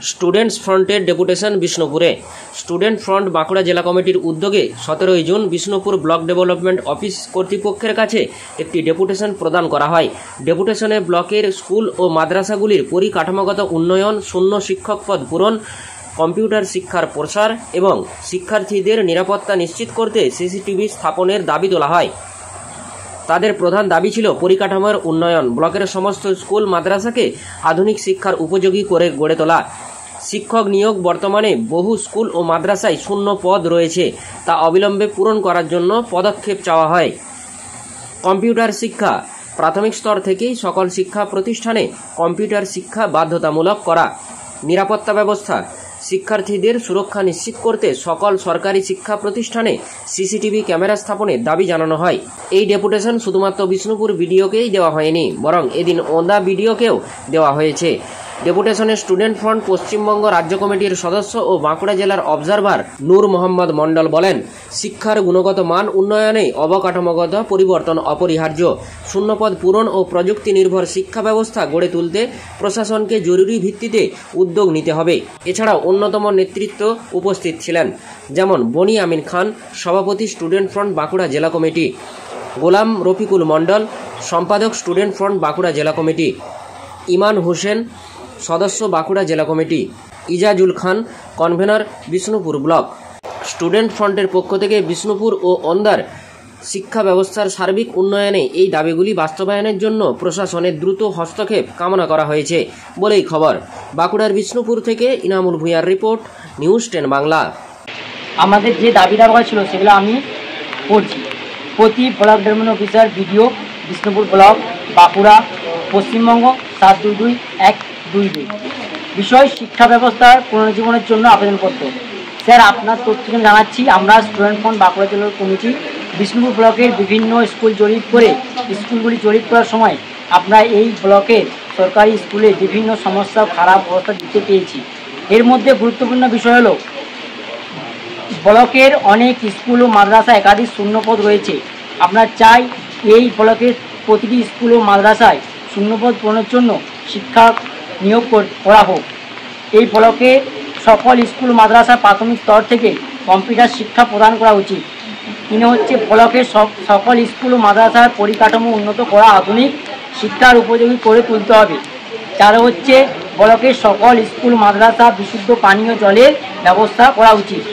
Students ফ্রন্টের deputation বিষ্ণুপুরে। Student front Bankura জেলা কমিটির উদ্যোগে 17 June Bishnupur block development office কর্তৃপক্ষের কাছে একটি ডেপুটেশন প্রদান করা হয়। ডেপুটেশনে ব্লকের স্কুল ও মাদ্রাসাগুলির পরিকাঠামোগত উন্নয়ন, শূন্য শিক্ষক পদ পূরণ, কম্পিউটার শিক্ষার প্রসার এবং শিক্ষার্থীদের নিরাপত্তা নিশ্চিত করতে সিসিটিভি স্থাপনের দাবি তোলা হয়। তাদের প্রধান দাবি ছিল পরিকাঠামোর উন্নয়ন, ব্লকের সমস্ত স্কুল মাদ্রাসাকে আধুনিক শিক্ষার উপযোগী করে গড়ে তোলা। শিক্ষক নিয়োগ বর্তমানে বহু স্কুল ও মাদ্রাসায় শূন্য পদ রয়েছে, তা অবিলম্বে পূরণ করার জন্য পদক্ষেপ চাওয়া হয়। কম্পিউটার শিক্ষা, প্রাথমিক স্তর থেকেই সকল শিক্ষা প্রতিষ্ঠানে কম্পিউটার শিক্ষা বাধ্যতামূলক করা। নিরাপত্তা ব্যবস্থা, শিক্ষার্থীদের সুরক্ষা নিশ্চিত করতে সকল সরকারি শিক্ষা প্রতিষ্ঠানে সিসিটিভি ক্যামেরা স্থাপনের দাবি জানানো হয়। এই ডেপুটেশন শুধুমাত্র বিষ্ণুপুর বিডিওকেই দেওয়া হয়নি, বরং এদিন ওন্দা বিডিওকেও দেওয়া হয়েছে। ডেপুটেশনে স্টুডেন্ট ফ্রন্ট পশ্চিমবঙ্গ রাজ্য কমিটির সদস্য ও বাঁকুড়া জেলার অবজারভার নূর মোহাম্মদ মণ্ডল বলেন, শিক্ষার গুণগত মান উন্নয়নে অবকাঠামোগত পরিবর্তন অপরিহার্য। শূন্যপদ পূরণ ও প্রযুক্তি নির্ভর শিক্ষা ব্যবস্থা গড়ে তুলতে প্রশাসনকে জরুরি ভিত্তিতে উদ্যোগ নিতে হবে। এছাড়াও অন্যতম নেতৃত্ব উপস্থিত ছিলেন, যেমন বনি আমিন খান, সভাপতি স্টুডেন্ট ফ্রন্ট বাঁকুড়া জেলা কমিটি; গোলাম রফিকুল মণ্ডল, সম্পাদক স্টুডেন্ট ফ্রন্ট বাঁকুড়া জেলা কমিটি; ইমান হোসেন, সদস্য বাঁকুড়া জেলা কমিটি; ইজাজুল খান, কনভেনর বিষ্ণুপুর ব্লক। স্টুডেন্ট ফ্রন্টের পক্ষ থেকে বিষ্ণুপুর ও ওন্দার শিক্ষা ব্যবস্থার সার্বিক উন্নয়নে এই দাবিগুলি বাস্তবায়নের জন্য প্রশাসনের দ্রুত হস্তক্ষেপ কামনা করা হয়েছে বলেই খবর। বাঁকুড়ার বিষ্ণুপুর থেকে ইনামুল ভূঁইয়ার রিপোর্ট, নিউজ 10 বাংলা। আমাদের যে দাবি দাবা ছিল সেগুলো আমি পড়ছি। প্রতি block development officer BDO, Bishnupur block, Bankura, Paschimbanga 722-122। বিষয় শিক্ষা ব্যবস্থার পুনরুজ্জীবনের জন্য আবেদনপত্র। স্যার, আপনার তথ্য জানাচ্ছি, আমরা স্টুডেন্ট ফ্রন্ট বাঁকুড়া জেলা কমিটি বিষ্ণুপুর ব্লকের বিভিন্ন স্কুল জরিপ করে স্কুলগুলি জরিপ করার সময় আমরা এই ব্লকের সরকারি স্কুলে বিভিন্ন সমস্যা, খারাপ অবস্থা দিতে পেয়েছি। এর মধ্যে গুরুত্বপূর্ণ বিষয় হলো ব্লকের অনেক স্কুল ও মাদ্রাসা একাধিক শূন্যপদ রয়েছে। আমরা চাই এই ব্লকের প্রতিটি স্কুল ও মাদ্রাসায় শূন্যপদ পূরণের জন্য শিক্ষক নিয়োগ করা হোক। এই ব্লকে সকল স্কুল মাদ্রাসা প্রাথমিক স্তর থেকে কম্পিউটার শিক্ষা প্রদান করা উচিত। ব্লকের সকল স্কুল ও মাদ্রাসার পরিকাঠামো উন্নত করা, আধুনিক শিক্ষার উপযোগী করে তুলতে হবে। ব্লকের সকল স্কুল মাদ্রাসা বিশুদ্ধ পানীয় জলের ব্যবস্থা করা উচিত।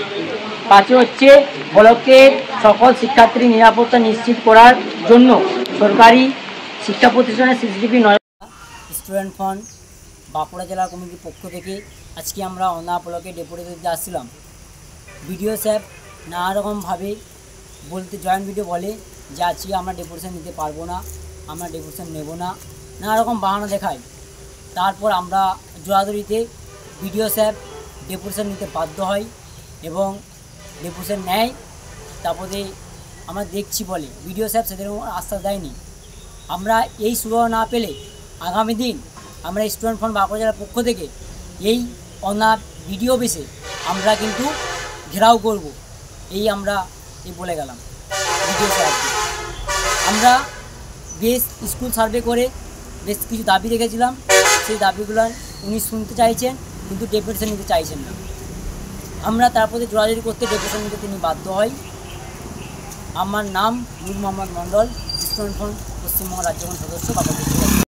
5 ব্লকের সকল শিক্ষার্থীর নিরাপত্তা নিশ্চিত করার জন্য সরকারি শিক্ষা প্রতিষ্ঠানের সিসিটিভি স্টুডেন্ট ফ্রন্ট বাঁকুড়া জেলা কমিটির পক্ষ থেকে আজকে আমরা ওন্দা ব্লকে ডেপুটেশন দিতে আসছিলাম। বিডিও সাহেব নানা রকমভাবে জয়েন্ট ভিডিও বলে যে আজকে আমরা ডেপুটেশন নিতে পারবো না, আমরা ডেপুটেশন নেব না, নানা রকম বাহানা দেখায়। তারপর আমরা জোরাজুরিতে বিডিও সাহেব ডেপুটেশন নিতে বাধ্য হয় এবং ডেপুটেশন নেয়। তারপরে আমরা দেখছি বলে বিডিও সাহেব সেদের আশ্বাস দেয়নি। আমরা এই সুযোগ না পেলে আগামী দিন আমরা স্টুডেন্ট ফ্রন্ট বাঁকুড়া জেলার পক্ষ থেকে এই অনাথ বিডিও অফিসে আমরা কিন্তু ঘেরাও করব, আমরা বলে গেলাম বিডিও সাহেবকে। আমরা বেশ স্কুল সার্ভে করে বেশ কিছু দাবি রেখেছিলাম, সেই দাবিগুলো উনি শুনতে চাইছেন কিন্তু ডেপুটেশন নিতে চাইছেন না। আমরা তারপরে জোরাজুরি করতে ডেপুটেশন নিতে তিনি বাধ্য হয়। আমার নাম নূর মোহাম্মদ মণ্ডল, স্টুডেন্ট ফ্রন্ট পশ্চিমবঙ্গ রাজ্য কমিটির সদস্য, বাঁকুড়া।